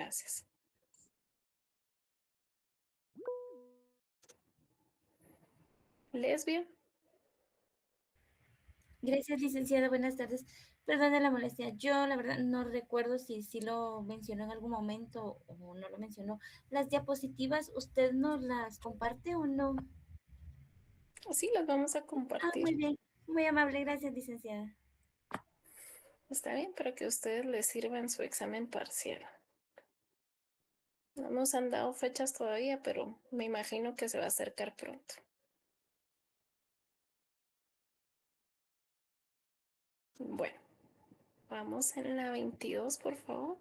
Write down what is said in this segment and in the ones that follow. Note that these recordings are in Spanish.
Gracias. Lesbia. Gracias, licenciada. Buenas tardes. Perdone la molestia. Yo, la verdad, no recuerdo si lo mencionó en algún momento o no lo mencionó. Las diapositivas, ¿usted nos las comparte o no? Sí, las vamos a Ah, muy compartir. bien. Muy amable. Gracias, licenciada. Está bien para que ustedes les sirvan su examen parcial. No nos han dado fechas todavía, pero me imagino que se va a acercar pronto. Bueno, vamos en la 22, por favor.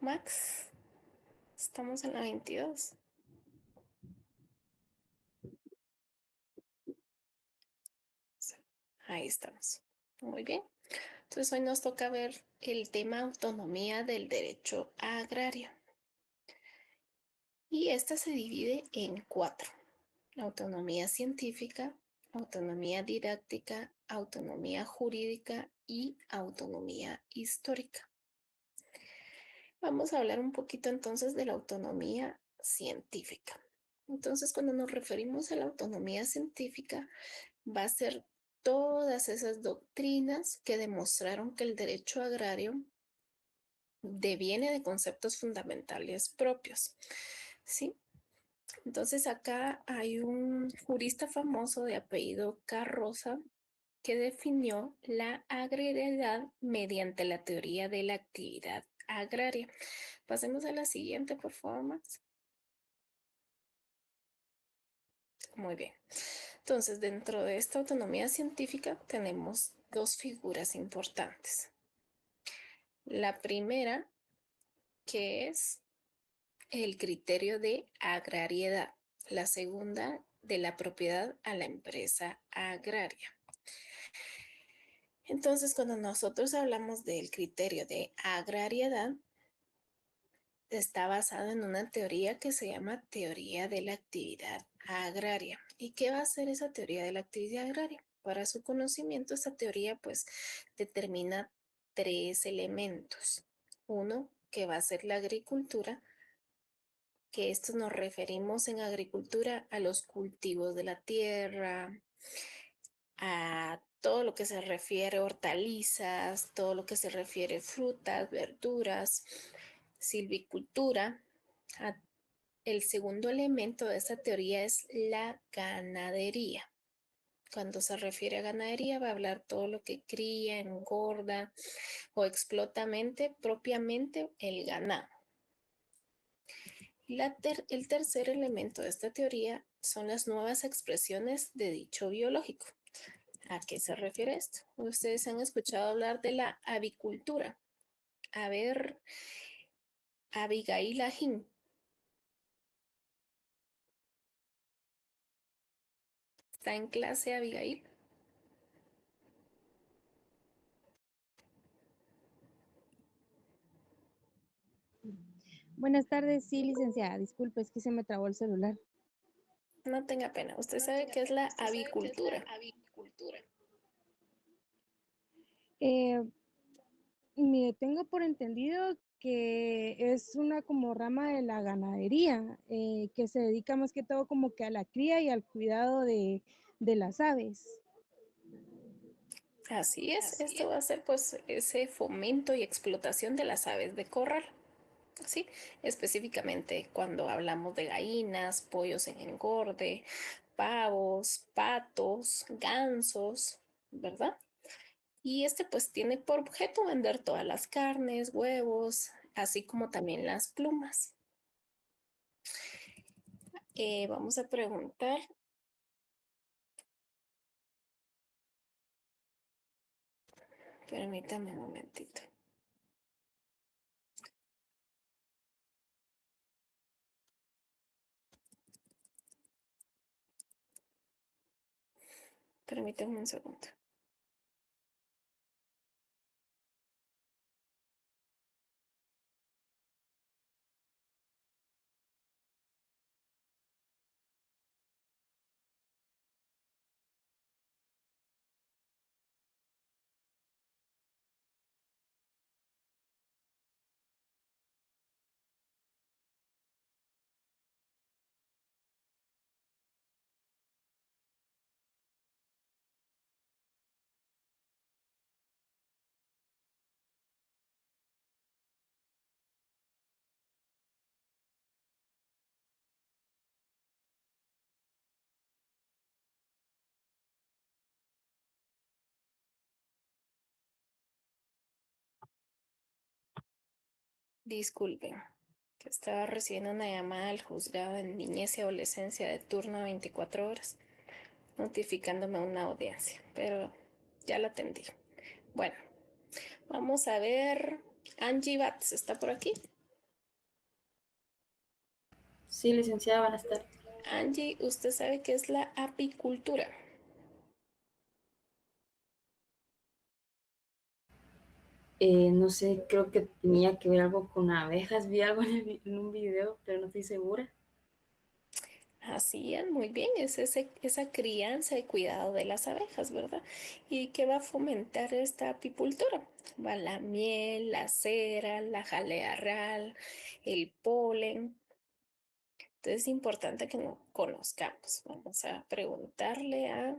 Max, estamos en la 22. Sí, ahí estamos. Muy bien. Entonces hoy nos toca ver el tema autonomía del derecho agrario. Y esta se divide en cuatro: autonomía científica, autonomía didáctica, autonomía jurídica y autonomía histórica. Vamos a hablar un poquito entonces de la autonomía científica. Entonces, cuando nos referimos a la autonomía científica, va a ser todas esas doctrinas que demostraron que el derecho agrario deviene de conceptos fundamentales propios, ¿sí? Entonces acá hay un jurista famoso de apellido Carroza que definió la agrariedad mediante la teoría de la actividad agraria. Pasemos a la siguiente, por favor, Max. Muy bien. Entonces, dentro de esta autonomía científica tenemos dos figuras importantes. La primera, que es el criterio de agrariedad. La segunda, de la propiedad a la empresa agraria. Entonces, cuando nosotros hablamos del criterio de agrariedad, está basado en una teoría que se llama teoría de la actividad agraria. ¿Y qué va a hacer esa teoría de la actividad agraria? Para su conocimiento, esta teoría pues determina tres elementos. Uno, que va a ser la agricultura, que esto nos referimos en agricultura a los cultivos de la tierra, a todo lo que se refiere a hortalizas, todo lo que se refiere frutas, verduras, silvicultura. El segundo elemento de esta teoría es la ganadería. Cuando se refiere a ganadería va a hablar todo lo que cría, engorda o explota propiamente el ganado. El tercer elemento de esta teoría son las nuevas expresiones de dicho biológico. ¿A qué se refiere esto? Ustedes han escuchado hablar de la avicultura. A ver, Abigail Ajín. ¿Está en clase, Abigail? Buenas tardes, sí, licenciada. Disculpe, es que se me trabó el celular. No tenga pena. Usted sabe qué es la avicultura. Eh, Mire, tengo por entendido que es una como rama de la ganadería, que se dedica más que todo como que a la cría y al cuidado de las aves. Así es, esto va a ser pues ese fomento y explotación de las aves de corral, ¿sí? Específicamente cuando hablamos de gallinas, pollos en engorde, pavos, patos, gansos, ¿verdad? Y este pues tiene por objeto vender todas las carnes, huevos, así como también las plumas. Vamos a preguntar, permítame un momentito. Permítame un segundo. Disculpen, que estaba recibiendo una llamada al juzgado en niñez y adolescencia de turno 24 horas, notificándome una audiencia, pero ya la atendí. Bueno, vamos a ver. Angie Batz, ¿está por aquí? Sí, licenciada, buenas tardes. Angie, ¿usted sabe qué es la apicultura? No sé, creo que tenía que ver algo con abejas, vi algo en un video, pero no estoy segura. Así es, muy bien, es esa crianza y cuidado de las abejas, ¿verdad? ¿Y qué va a fomentar esta apicultura? Va la miel, la cera, la jalea real, el polen. Entonces es importante que nos conozcamos. Vamos a preguntarle a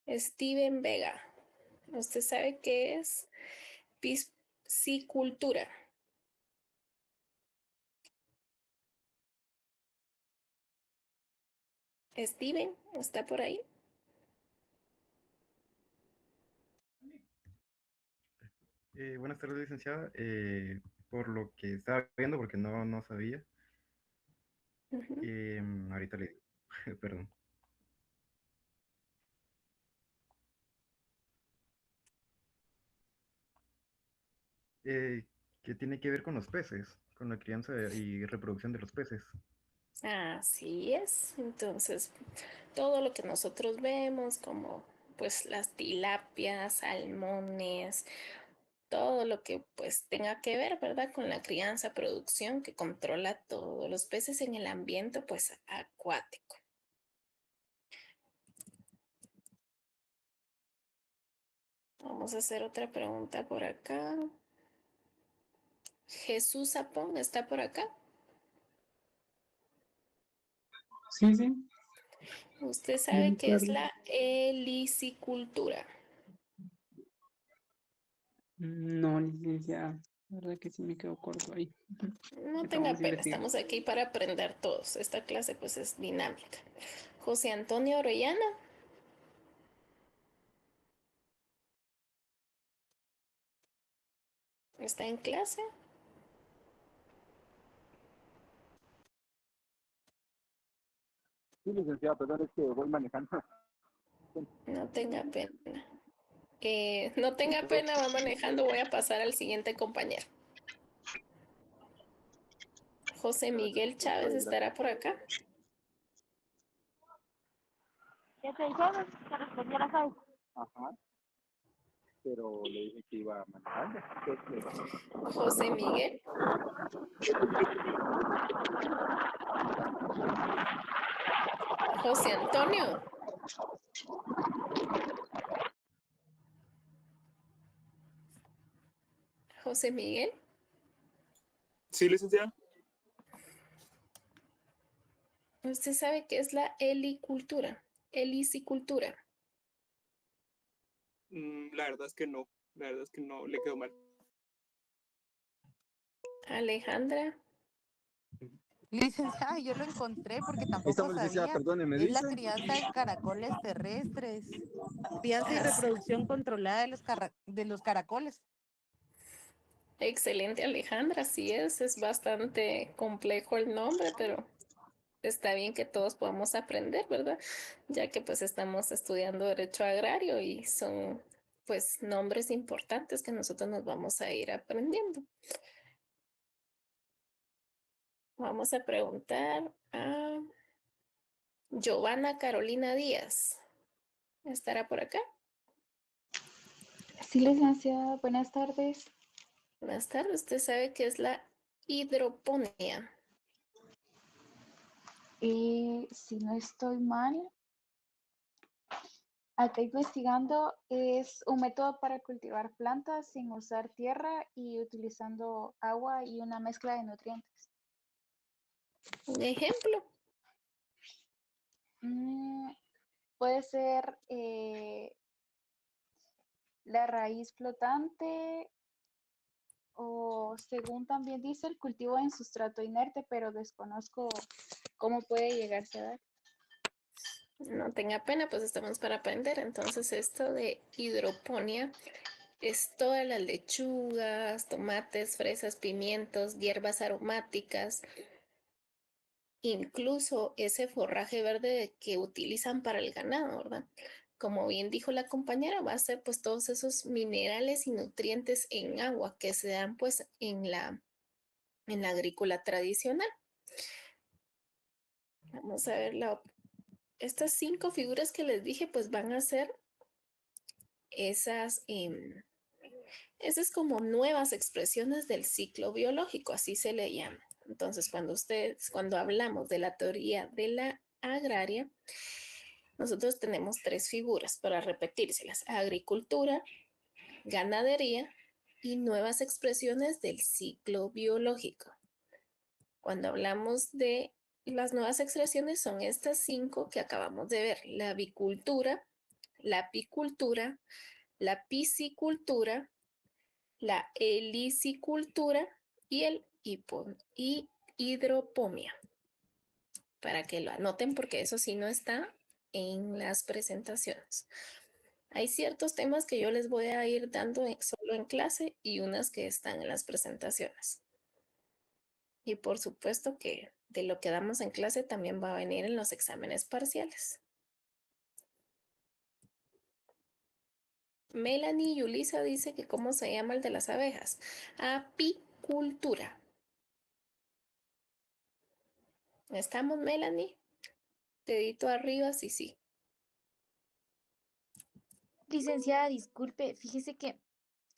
Steven Vega. ¿Usted sabe qué es piscicultura? Steven, ¿está por ahí? Buenas tardes, licenciada. Por lo que estaba viendo, porque no sabía, Ujú. ahorita le digo, perdón. ¿Qué tiene que ver con los peces? Con la crianza y reproducción de los peces. Así es. Entonces, todo lo que nosotros vemos, como pues las tilapias, salmones, todo lo que pues tenga que ver, ¿verdad? Con la crianza, producción, que controla todos los peces en el ambiente pues acuático. Vamos a hacer otra pregunta por acá. Jesús Zapón, ¿está por acá? Sí, sí, ¿Usted sabe buenas qué es tardes. la helicicultura? No, licenciada, la verdad que sí me quedo corto ahí. No Ahorita tenga vamos a pena, investigar. estamos aquí para aprender todos. Esta clase pues es dinámica. José Antonio Orellana, ¿está en clase? Sí, licenciado, perdón, es que voy manejando. No tenga pena. No tenga pena, va manejando, voy a pasar al siguiente compañero. José Miguel Chávez estará por acá. ¿Qué te dijeron? Que respondiera a Ajá, pero le dije que iba manejando. Entonces, José Miguel. José Antonio. José Miguel. Sí, licenciada. ¿Usted sabe qué es la helicultura? Helicicultura. La verdad es que no. La verdad es que no, le quedó mal. Alejandra. Licenciada, yo lo encontré porque ahí tampoco estamos, licenciada, sabía. perdone, ¿me Es la dice? crianza de caracoles terrestres. Crianza y As- reproducción controlada de los caracoles. Excelente, Alejandra. Así es bastante complejo el nombre, pero está bien que todos podamos aprender, ¿verdad? Ya que pues estamos estudiando derecho agrario y son pues nombres importantes que nosotros nos vamos a ir aprendiendo. Vamos a preguntar a Giovanna Carolina Díaz. ¿Estará por acá? Sí, licenciada, buenas tardes. Buenas tardes. ¿Usted sabe qué es la hidroponía? Si no estoy mal, acá investigando es un método para cultivar plantas sin usar tierra y utilizando agua y una mezcla de nutrientes. Un ejemplo. Mm, puede ser la raíz flotante o, según también dice, el cultivo en sustrato inerte, pero desconozco cómo puede llegarse a dar. No tenga pena, pues estamos para aprender. Entonces, esto de hidroponía Es todas las lechugas, tomates, fresas, pimientos, hierbas aromáticas, incluso ese forraje verde que utilizan para el ganado, ¿verdad? Como bien dijo la compañera, va a ser pues todos esos minerales y nutrientes en agua que se dan pues en la agrícola tradicional. Vamos a ver estas 5 figuras que les dije pues van a ser esas como nuevas expresiones del ciclo biológico, así se le llama. Entonces, cuando hablamos de la teoría de la agraria, nosotros tenemos 3 figuras para repetírselas: agricultura, ganadería y nuevas expresiones del ciclo biológico. Cuando hablamos de las nuevas expresiones, son estas 5 que acabamos de ver: la avicultura, la apicultura, la piscicultura, la helicicultura y hidropomia. Para que lo anoten, porque eso sí no está en las presentaciones. Hay ciertos temas que yo les voy a ir dando solo en clase y unas que están en las presentaciones. Y por supuesto que de lo que damos en clase también va a venir en los exámenes parciales. Melanie Yulisa dice que ¿cómo se llama el de las abejas? Apicultura. ¿Estamos, Melanie? Dedito arriba, sí. Licenciada, disculpe, fíjese que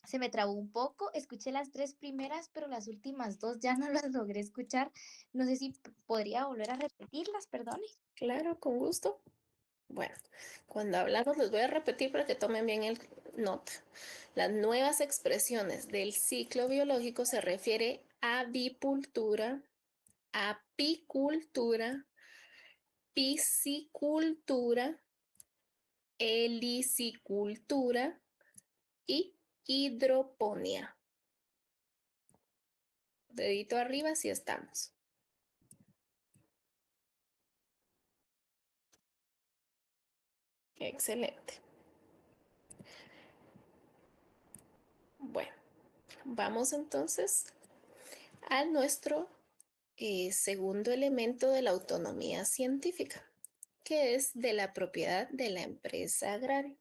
se me trabó un poco, escuché las 3 primeras, pero las últimas 2 ya no las logré escuchar. No sé si podría volver a repetirlas, perdone. Claro, con gusto. Bueno, cuando hablamos les voy a repetir para que tomen bien el nota. Las nuevas expresiones del ciclo biológico se refiere a avicultura, apicultura, piscicultura, helicicultura y hidroponía. Dedito arriba si estamos. Excelente. Bueno, vamos entonces a nuestro segundo elemento de la autonomía científica, que es de la propiedad de la empresa agraria.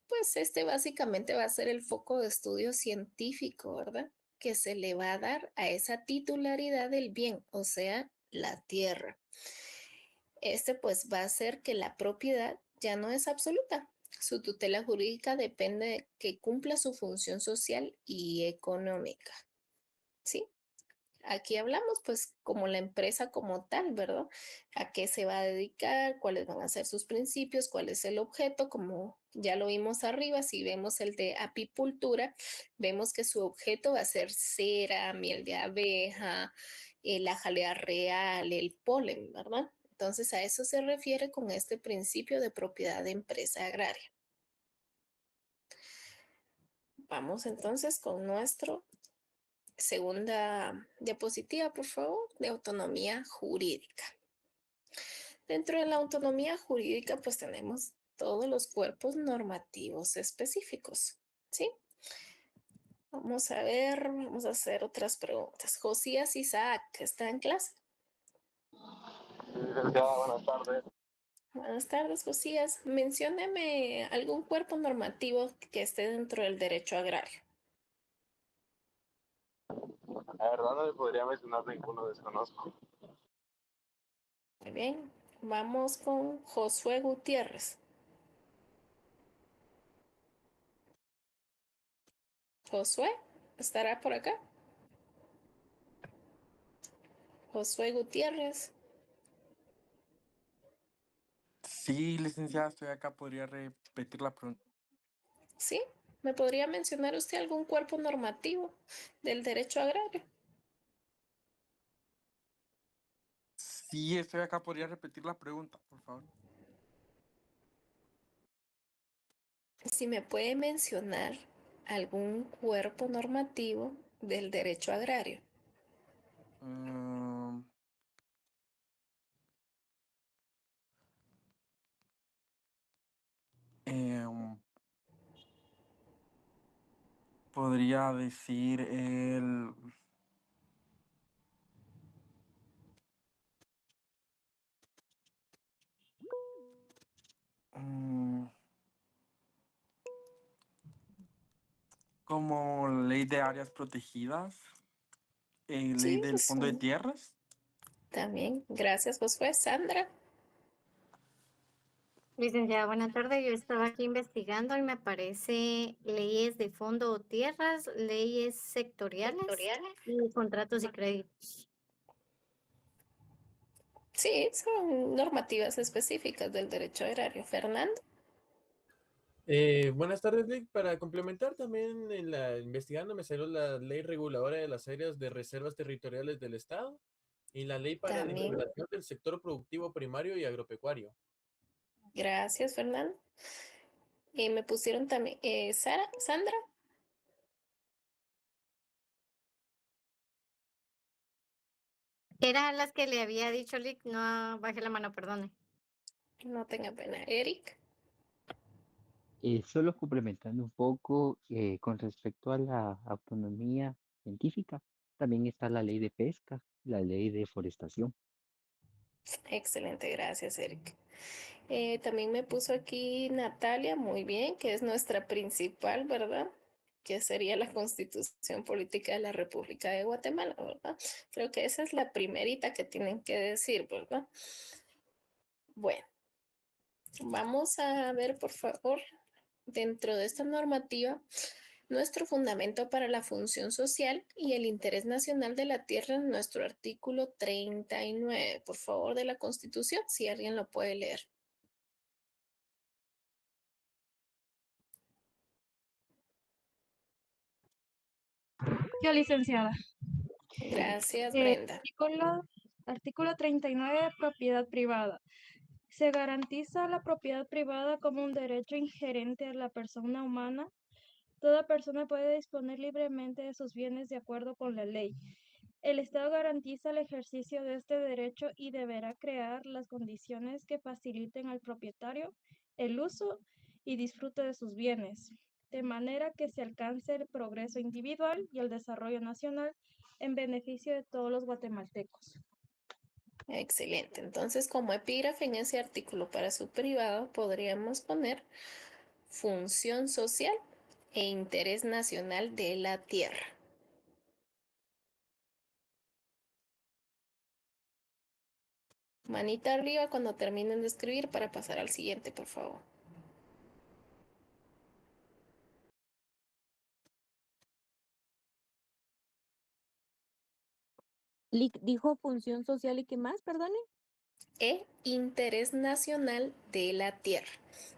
Pues este básicamente va a ser el foco de estudio científico, ¿verdad? Que se le va a dar a esa titularidad del bien, o sea, la tierra. Este pues va a hacer que la propiedad ya no es absoluta. Su tutela jurídica depende de que cumpla su función social y económica. ¿Sí? Aquí hablamos pues como la empresa como tal, ¿verdad? A qué se va a dedicar, cuáles van a ser sus principios, cuál es el objeto, como ya lo vimos arriba. Si vemos el de apicultura, vemos que su objeto va a ser cera, miel de abeja, la jalea real, el polen, ¿verdad? Entonces a eso se refiere con este principio de propiedad de empresa agraria. Vamos entonces con nuestro segunda diapositiva, por favor, de autonomía jurídica. Dentro de la autonomía jurídica, pues tenemos todos los cuerpos normativos específicos, ¿sí? Vamos a ver, vamos a hacer otras preguntas. Josías Isaac, ¿está en clase? Licenciada, buenas tardes. Buenas tardes, Josías. Mencióneme algún cuerpo normativo que esté dentro del derecho agrario. La verdad no le podría mencionar ninguno, desconozco. Muy bien. Vamos con Josué Gutiérrez. Josué, ¿estará por acá? Josué Gutiérrez. Sí, licenciada, estoy acá. ¿Podría repetir la pregunta? ¿Sí? ¿Me podría mencionar usted algún cuerpo normativo del derecho agrario? Sí, estoy acá. ¿Podría repetir la pregunta, por favor? Si me puede mencionar algún cuerpo normativo del derecho agrario. Mm, em, podría decir el... mm, como ley de áreas protegidas, ley Sí, del fondo de sí, tierras. también. Gracias, Josué. Sandra. Licenciada, buenas tardes. Yo estaba aquí investigando y me aparece leyes de fondo o tierras, leyes sectoriales y contratos y créditos. Sí, son normativas específicas del derecho agrario. Fernando. Buenas tardes, Lick. Para complementar también investigando me salió la ley reguladora de las áreas de reservas territoriales del Estado y la ley para la También. integración del sector productivo primario y agropecuario. Gracias, Fernando. Me pusieron también, Sandra. Eran las que le había dicho Lick, no baje la mano, perdone. No tenga pena. Eric. Solo complementando un poco con respecto a la autonomía científica, también está la ley de pesca, la ley de forestación. Excelente, gracias, Eric. También me puso aquí Natalia, muy bien, que es nuestra principal, ¿verdad? Que sería la Constitución Política de la República de Guatemala, ¿verdad? Creo que esa es la primerita que tienen que decir, ¿verdad? Bueno, vamos a ver, por favor, dentro de esta normativa, nuestro fundamento para la función social y el interés nacional de la tierra en nuestro artículo 39, por favor, de la Constitución, si alguien lo puede leer. Yo, licenciada. Gracias, Brenda. Artículo 39, propiedad privada. Se garantiza la propiedad privada como un derecho inherente a la persona humana. Toda persona puede disponer libremente de sus bienes de acuerdo con la ley. El Estado garantiza el ejercicio de este derecho y deberá crear las condiciones que faciliten al propietario el uso y disfrute de sus bienes, de manera que se alcance el progreso individual y el desarrollo nacional en beneficio de todos los guatemaltecos. Excelente. Entonces, como epígrafe en ese artículo para su privado, podríamos poner función social e interés nacional de la tierra. Manita arriba cuando terminen de escribir para pasar al siguiente, por favor. Dijo función social y qué más, perdone. Interés nacional de la tierra.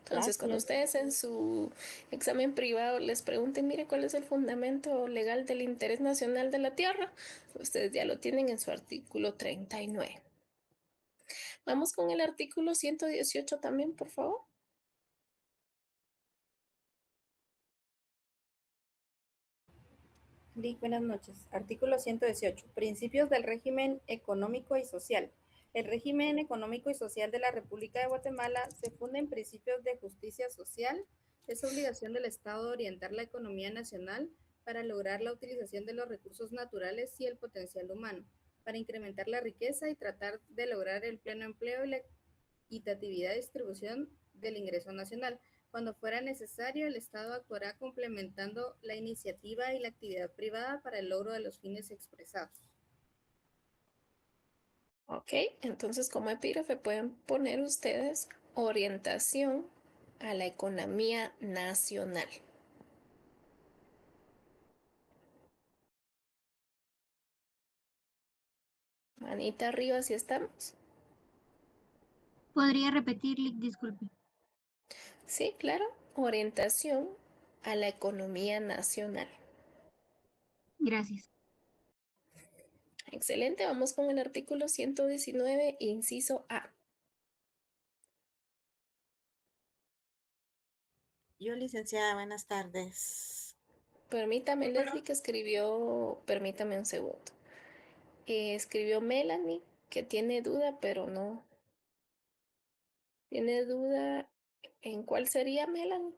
Entonces, cuando Gracias. ustedes en su examen privado les pregunten, mire, ¿cuál es el fundamento legal del interés nacional de la tierra? Ustedes ya lo tienen en su artículo 39. Vamos con el artículo 118 también, por favor. Buenas noches. Artículo 118. Principios del régimen económico y social. El régimen económico y social de la República de Guatemala se funda en principios de justicia social. Es obligación del Estado orientar la economía nacional para lograr la utilización de los recursos naturales y el potencial humano, para incrementar la riqueza y tratar de lograr el pleno empleo y la equitatividad de distribución del ingreso nacional. Cuando fuera necesario, el Estado actuará complementando la iniciativa y la actividad privada para el logro de los fines expresados. Ok, entonces como epígrafe pueden poner ustedes orientación a la economía nacional. Manita arriba si estamos. ¿Podría repetir, Lick? Disculpe. Sí, claro. Orientación a la economía nacional. Gracias. Excelente, vamos con el artículo 119, inciso A. Yo, licenciada, buenas tardes. Permítame, Leslie, que escribió, permítame un segundo. Escribió Melanie, que tiene duda, pero no. ¿Tiene duda en cuál sería, Melanie?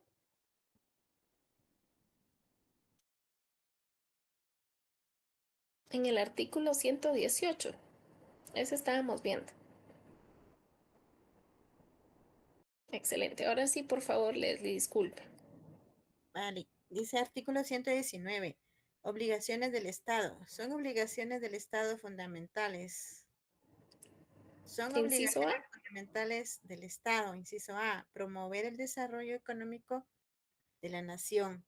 En el artículo 118. Ese estábamos viendo. Excelente. Ahora sí, por favor, Leslie, disculpe. Vale, dice artículo 119. Obligaciones del Estado. Son obligaciones del Estado fundamentales. Son Inciso A. obligaciones fundamentales del Estado. Inciso A. Promover el desarrollo económico de la nación,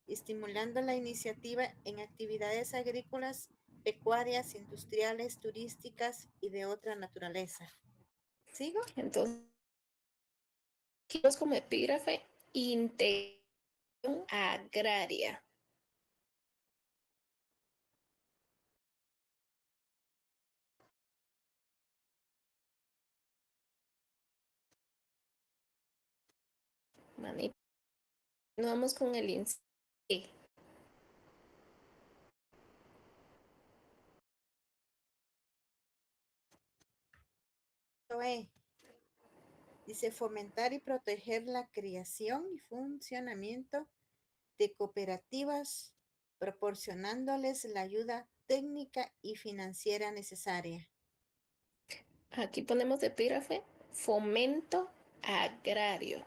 estimulando la iniciativa en actividades agrícolas, pecuarias, industriales, turísticas y de otra naturaleza. ¿Sigo? Entonces, como epígrafe, integración agraria. Vamos con el inciso E. Dice fomentar y proteger la creación y funcionamiento de cooperativas, proporcionándoles la ayuda técnica y financiera necesaria. Aquí ponemos de epígrafe fomento agrario.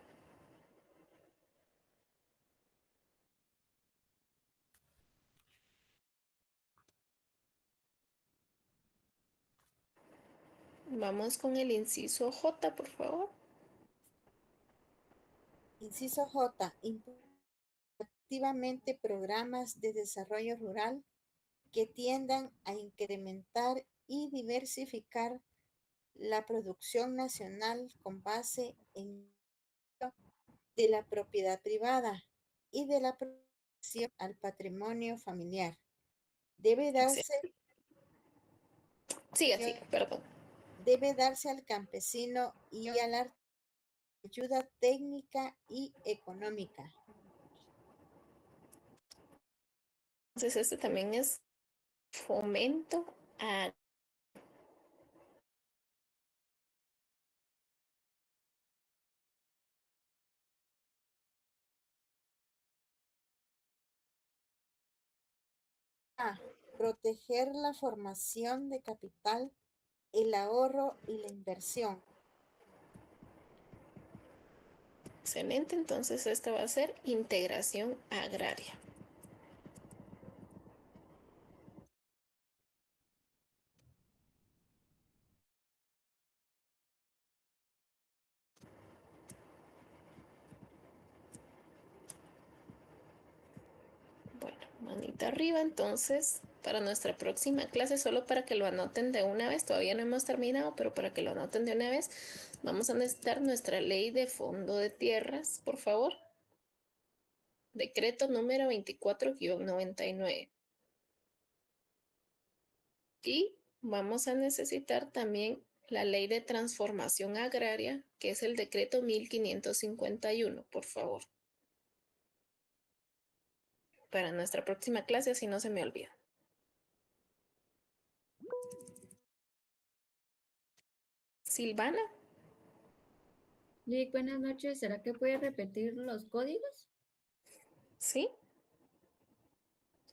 Vamos con el inciso J, por favor. Inciso J. Activamente programas de desarrollo rural que tiendan a incrementar y diversificar la producción nacional con base en de la propiedad privada y de la protección al patrimonio familiar. Debe darse perdón. Debe darse al campesino y a la ayuda técnica y económica. Entonces, este también es fomento a A. Proteger la formación de capital, el ahorro y la inversión. Excelente, entonces esta va a ser integración agraria. Bueno, manita arriba, entonces, para nuestra próxima clase, solo para que lo anoten de una vez, todavía no hemos terminado, pero para que lo anoten de una vez, vamos a necesitar nuestra ley de fondo de tierras, por favor. Decreto número 24-99. Y vamos a necesitar también la ley de transformación agraria, que es el decreto 1551, por favor. Para nuestra próxima clase, así no se me olvida. Silvana. Sí, buenas noches. ¿Será que puede repetir los códigos? Sí.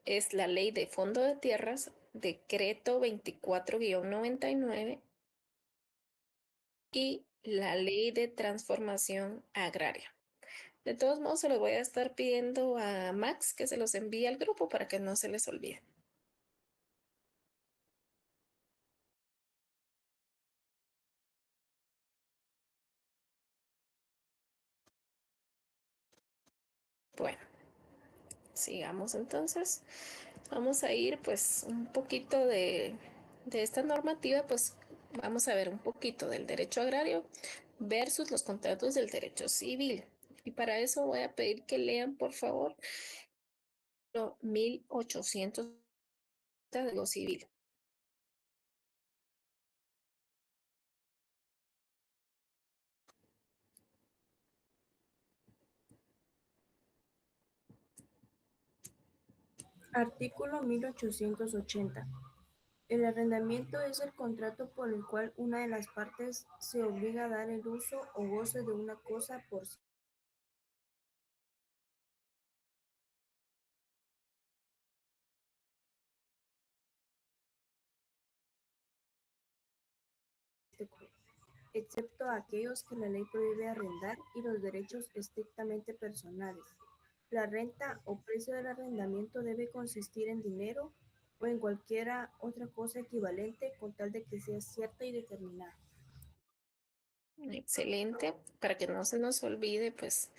Es la ley de fondo de tierras, decreto 24-99 y la ley de transformación agraria. De todos modos, se los voy a estar pidiendo a Max que se los envíe al grupo para que no se les olvide. Bueno, sigamos entonces. Vamos a ir pues un poquito de esta normativa, pues vamos a ver un poquito del derecho agrario versus los contratos del derecho civil. Y para eso voy a pedir que lean, por favor, 1800 de lo civil. Artículo 1880. El arrendamiento es el contrato por el cual una de las partes se obliga a dar el uso o goce de una cosa por sí. excepto a aquellos que la ley prohíbe arrendar y los derechos estrictamente personales. La renta o precio del arrendamiento debe consistir en dinero o en cualquiera otra cosa equivalente con tal de que sea cierta y determinada. Excelente. Para que no se nos olvide, pues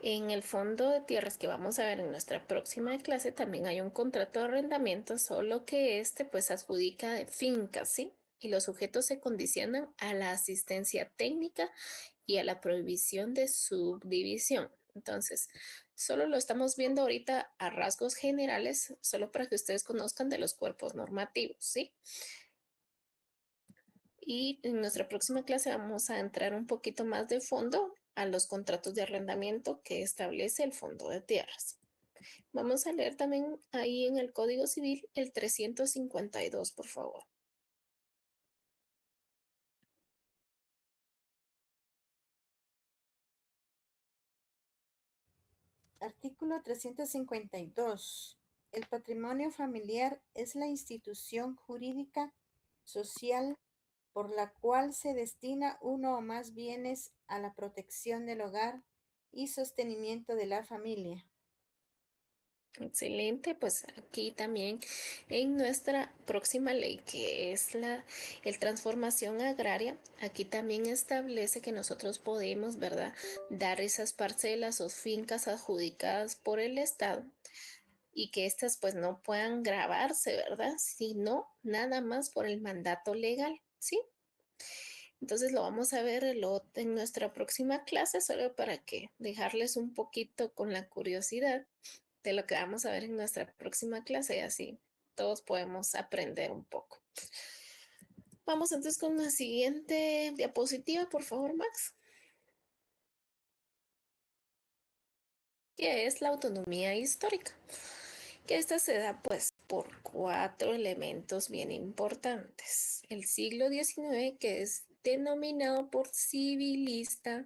en el fondo de tierras que vamos a ver en nuestra próxima clase también hay un contrato de arrendamiento, solo que pues adjudica de fincas, ¿sí? Y los sujetos se condicionan a la asistencia técnica y a la prohibición de subdivisión. Entonces, solo lo estamos viendo ahorita a rasgos generales, solo para que ustedes conozcan de los cuerpos normativos, ¿sí? Y en nuestra próxima clase vamos a entrar un poquito más de fondo a los contratos de arrendamiento que establece el Fondo de Tierras. Vamos a leer también ahí en el Código Civil el 352, por favor. Artículo 352. El patrimonio familiar es la institución jurídica, social, por la cual se destina uno o más bienes a la protección del hogar y sostenimiento de la familia. Excelente, pues aquí también en nuestra próxima ley, que es el transformación agraria, aquí también establece que nosotros podemos, ¿verdad?, dar esas parcelas o fincas adjudicadas por el Estado y que estas pues no puedan gravarse, ¿verdad?, sino nada más por el mandato legal, ¿sí? Entonces lo vamos a ver en nuestra próxima clase, solo para que dejarles un poquito con la curiosidad de lo que vamos a ver en nuestra próxima clase y así todos podemos aprender un poco. Vamos entonces con la siguiente diapositiva, por favor, Max. Que es la autonomía histórica. Que esta se da pues por 4 elementos bien importantes. El siglo XIX, que es denominado por civilista,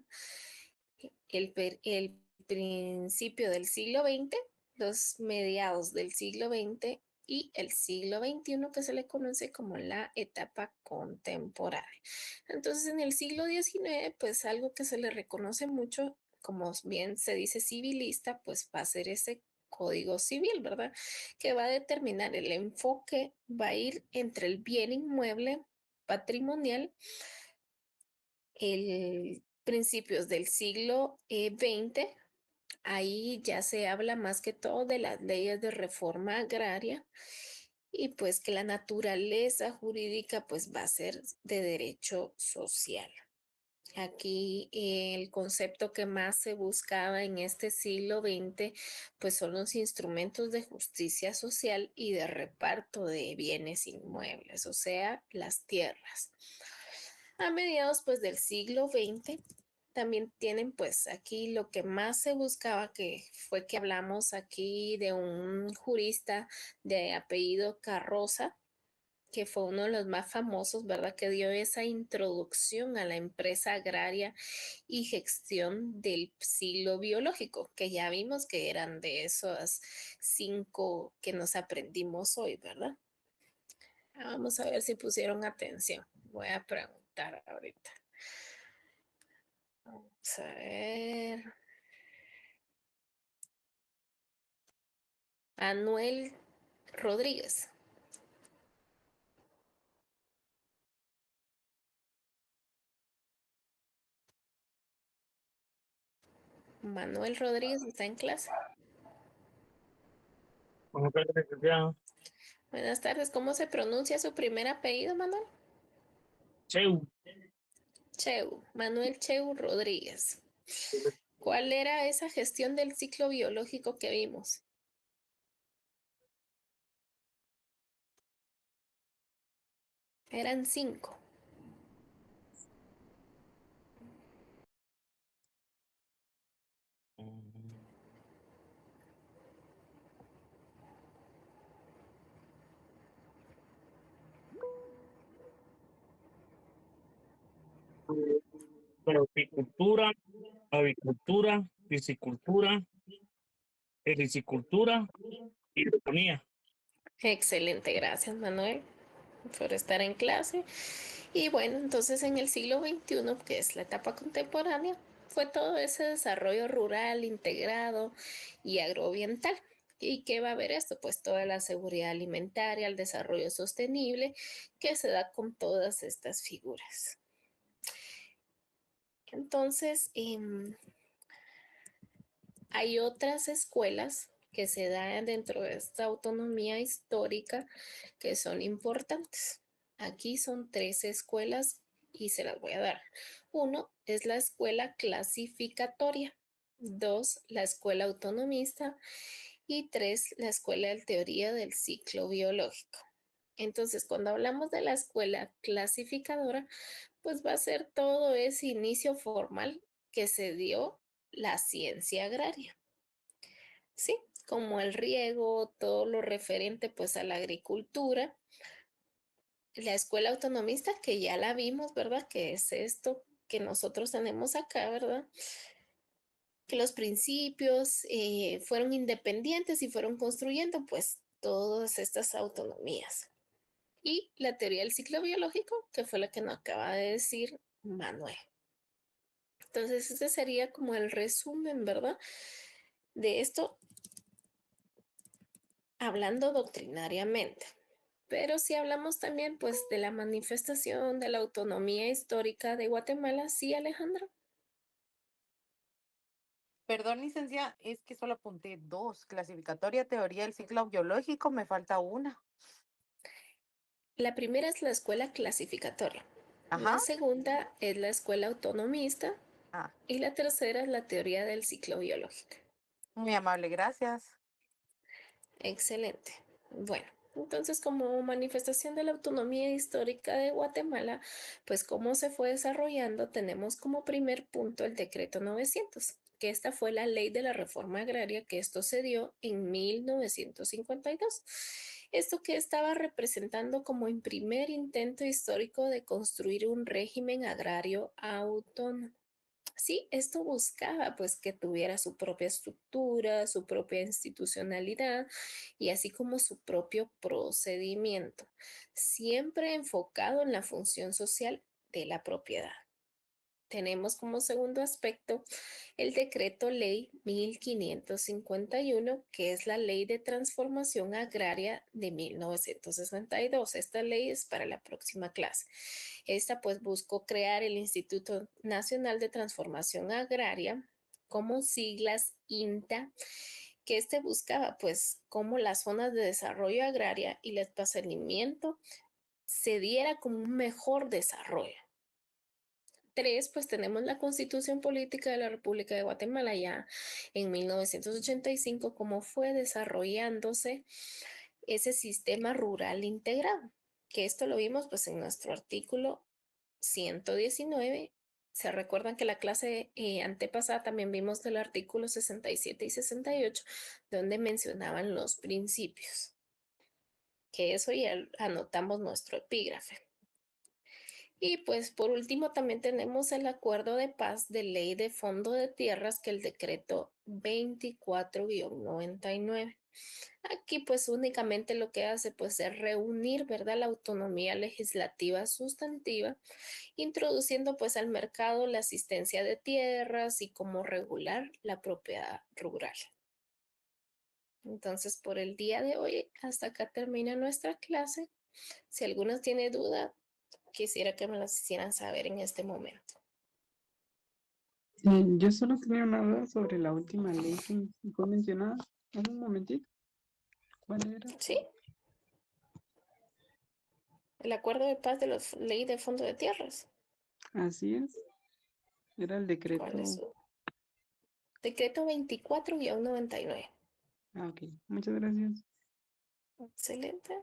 el principio del siglo XX, los mediados del siglo XX y el siglo XXI, que se le conoce como la etapa contemporánea. Entonces, en el siglo XIX, pues algo que se le reconoce mucho, como bien se dice civilista, pues va a ser ese Código Civil, ¿verdad? Que va a determinar el enfoque, va a ir entre el bien inmueble patrimonial, el principios del siglo XX. Ahí ya se habla más que todo de las leyes de reforma agraria y pues que la naturaleza jurídica pues va a ser de derecho social. Aquí el concepto que más se buscaba en este siglo XX pues son los instrumentos de justicia social y de reparto de bienes inmuebles, o sea, las tierras. A mediados pues del siglo XX también tienen pues aquí lo que más se buscaba, que fue que hablamos aquí de un jurista de apellido Carroza, que fue uno de los más famosos, ¿verdad? Que dio esa introducción a la empresa agraria y gestión del siglo biológico, que ya vimos que eran de esos 5 que nos aprendimos hoy, ¿verdad? Vamos a ver si pusieron atención. Voy a preguntar ahorita. Vamos a ver. Manuel Rodríguez. Manuel Rodríguez está en clase. Buenas tardes, licenciado. Buenas tardes. ¿Cómo se pronuncia su primer apellido, Manuel? Cheu. Cheu. Manuel Cheu Rodríguez. ¿Cuál era esa gestión del ciclo biológico que vimos? Eran 5. Horticultura, avicultura, piscicultura, ericicultura y hidroponía. Excelente, gracias, Manuel. por estar en clase. Y bueno, entonces en el siglo XXI, que es la etapa contemporánea, fue todo ese desarrollo rural integrado y agroambiental. ¿Y qué va a haber esto? Pues toda la seguridad alimentaria, el desarrollo sostenible que se da con todas estas figuras. Entonces, hay otras escuelas que se dan dentro de esta autonomía histórica que son importantes. Aquí son 3 escuelas y se las voy a dar. 1 es la escuela clasificatoria, 2 la escuela autonomista y 3 la escuela de teoría del ciclo biológico. Entonces, cuando hablamos de la escuela clasificadora, pues va a ser todo ese inicio formal que se dio la ciencia agraria. Sí, como el riego, todo lo referente pues a la agricultura. La escuela autonomista, que ya la vimos, ¿verdad? Que es esto que nosotros tenemos acá, ¿verdad? Que los principios fueron independientes y fueron construyendo pues todas estas autonomías. Y la teoría del ciclo biológico, que fue la que nos acaba de decir Manuel. Entonces, ese sería como el resumen, ¿verdad? De esto, hablando doctrinariamente. Pero si hablamos también, pues, de la manifestación de la autonomía histórica de Guatemala, ¿sí, Alejandro? Perdón, licencia, es que solo apunté 2. Clasificatoria, teoría del ciclo biológico, me falta una. La primera es la escuela clasificatoria. Ajá. La segunda es la escuela autonomista. Y la tercera es la teoría del ciclo biológico. Muy amable, gracias. Excelente. Bueno, entonces como manifestación de la autonomía histórica de Guatemala, pues cómo se fue desarrollando, tenemos como primer punto el decreto 900, que esta fue la ley de la reforma agraria, que esto se dio en 1952. Esto que estaba representando como el primer intento histórico de construir un régimen agrario autónomo. Sí, esto buscaba pues que tuviera su propia estructura, su propia institucionalidad y así como su propio procedimiento, siempre enfocado en la función social de la propiedad. Tenemos como segundo aspecto el decreto ley 1551, que es la ley de transformación agraria de 1962. Esta ley es para la próxima clase. Esta pues buscó crear el Instituto Nacional de Transformación Agraria, como siglas INTA, que buscaba pues cómo las zonas de desarrollo agraria y el espaciamiento se diera como un mejor desarrollo. 3, pues tenemos la Constitución Política de la República de Guatemala ya en 1985, cómo fue desarrollándose ese sistema rural integrado, que esto lo vimos pues en nuestro artículo 119. Se recuerdan que la clase antepasada también vimos del artículo 67 y 68, donde mencionaban los principios, que eso ya anotamos nuestro epígrafe. Y pues por último también tenemos el acuerdo de paz de ley de fondo de tierras, que el decreto 24-99. Aquí pues únicamente lo que hace pues es reunir, ¿verdad?, la autonomía legislativa sustantiva, introduciendo pues al mercado la asistencia de tierras y cómo regular la propiedad rural. Entonces por el día de hoy hasta acá termina nuestra clase. Si alguno tiene duda, quisiera que me las hicieran saber en este momento. Sí, yo solo tenía una duda sobre la última ley que fue mencionada. Un momentito. ¿Cuál era? Sí. El acuerdo de paz de la ley de fondo de tierras. Así es. Era el decreto. ¿Cuál es su? Decreto 24-99. Ah, ok. Muchas gracias. Excelente.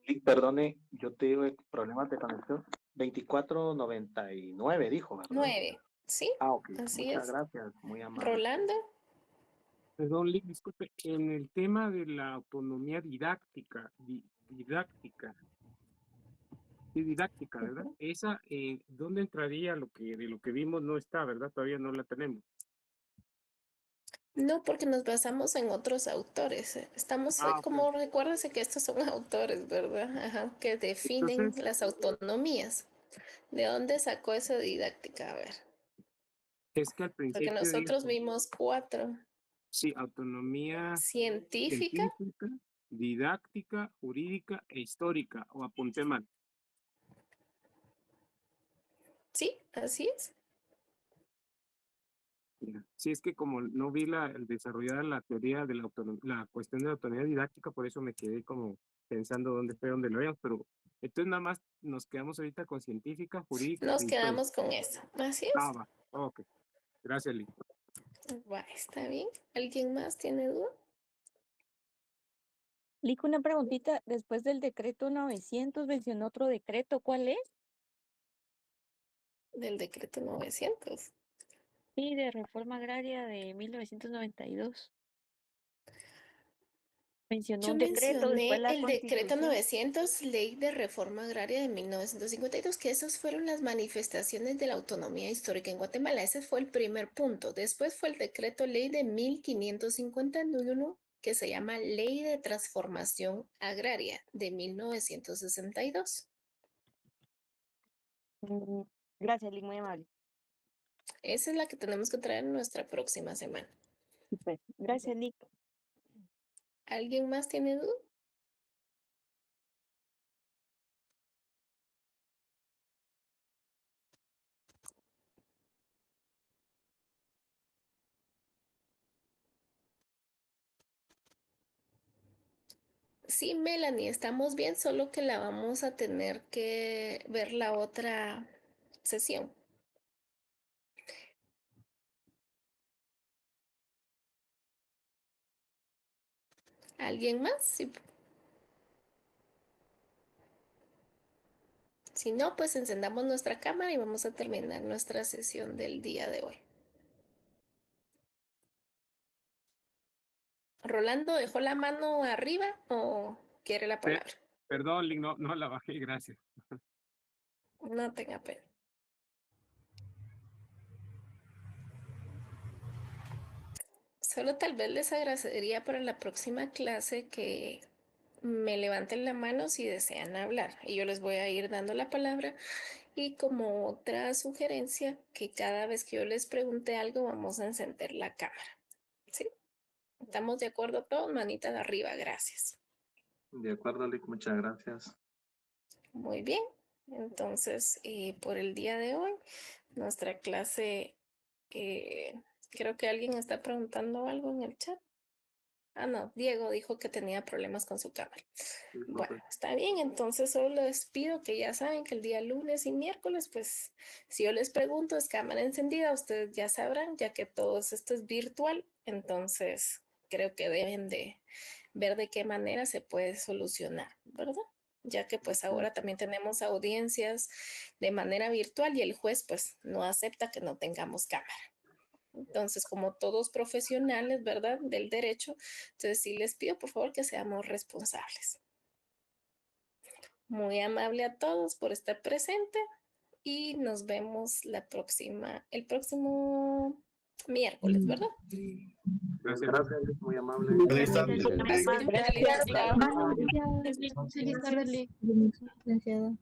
Sí, perdone, yo tuve problemas de conexión. 2499 dijo, ¿verdad? 9, ¿sí? Ah, ok. Así Muchas es. gracias, muy amable. Rolando. Perdón, Lick, disculpe, en el tema de la autonomía didáctica, ¿verdad? Esa, ¿dónde entraría de lo que vimos no está, ¿verdad? Todavía no la tenemos. No, porque nos basamos en otros autores. Estamos, Ah, ok. como recuérdense que estos son autores, ¿verdad? Ajá, que definen Entonces, las autonomías. ¿De dónde sacó esa didáctica? A ver, es que al porque principio nosotros dijo, vimos 4. sí, autonomía Científica, científica, didáctica, jurídica e histórica, o apunté mal. sí, así es. Ya. Sí, es que como no vi el desarrollar la teoría de la cuestión de la autonomía didáctica, por eso me quedé como pensando dónde fue donde lo veíamos, pero entonces nada más nos quedamos ahorita con científica, jurídica Nos e histórica. quedamos con eso. Así es. Ah, va. Ok. Gracias, Lee. Va, está bien. ¿Alguien más tiene duda? Lico, una preguntita. Después del decreto 900 mencionó otro decreto. ¿Cuál es? Del decreto 900. Sí, de reforma agraria de 1992. Mencionó Yo un decreto, después mencioné la el decreto Constitución. 900, Ley de Reforma Agraria de 1952, que esas fueron las manifestaciones de la autonomía histórica en Guatemala. Ese fue el primer punto. Después fue el decreto Ley de 1551, que se llama Ley de Transformación Agraria de 1962. Mm, Gracias, Lick, muy amable. Esa es la que tenemos que traer en nuestra próxima semana. Super. Gracias, Lick. ¿Alguien más tiene duda? Sí, Melanie, estamos bien, solo que la vamos a tener que ver la otra sesión. ¿Alguien más? Sí. Si no, pues encendamos nuestra cámara y vamos a terminar nuestra sesión del día de hoy. ¿Rolando dejó la mano arriba o quiere la palabra? Perdón, Lee, no la bajé, gracias. No tenga pena. Solo tal vez les agradecería para la próxima clase que me levanten la mano si desean hablar y yo les voy a ir dando la palabra. Y como otra sugerencia, que cada vez que yo les pregunte algo vamos a encender la cámara. ¿Sí? ¿Estamos de acuerdo todos? Manita de arriba, gracias. De acuerdo, Lick, muchas gracias. Muy bien. Entonces, por el día de hoy, nuestra clase, creo que alguien está preguntando algo en el chat. Ah, no, Diego dijo que tenía problemas con su cámara. Bueno, está bien, entonces solo les pido que ya saben que el día lunes y miércoles, pues si yo les pregunto es cámara encendida, ustedes ya sabrán, ya que todo esto es virtual, entonces creo que deben de ver de qué manera se puede solucionar, ¿verdad? Ya que pues ahora también tenemos audiencias de manera virtual y el juez pues no acepta que no tengamos cámara. Entonces, como todos profesionales, ¿verdad? Del derecho, entonces sí les pido por favor que seamos responsables. Muy amable a todos por estar presente y nos vemos el próximo miércoles, ¿verdad? Gracias, Lick, muy amable. Feliz tarde, Lick. Feliz tarde, Lick.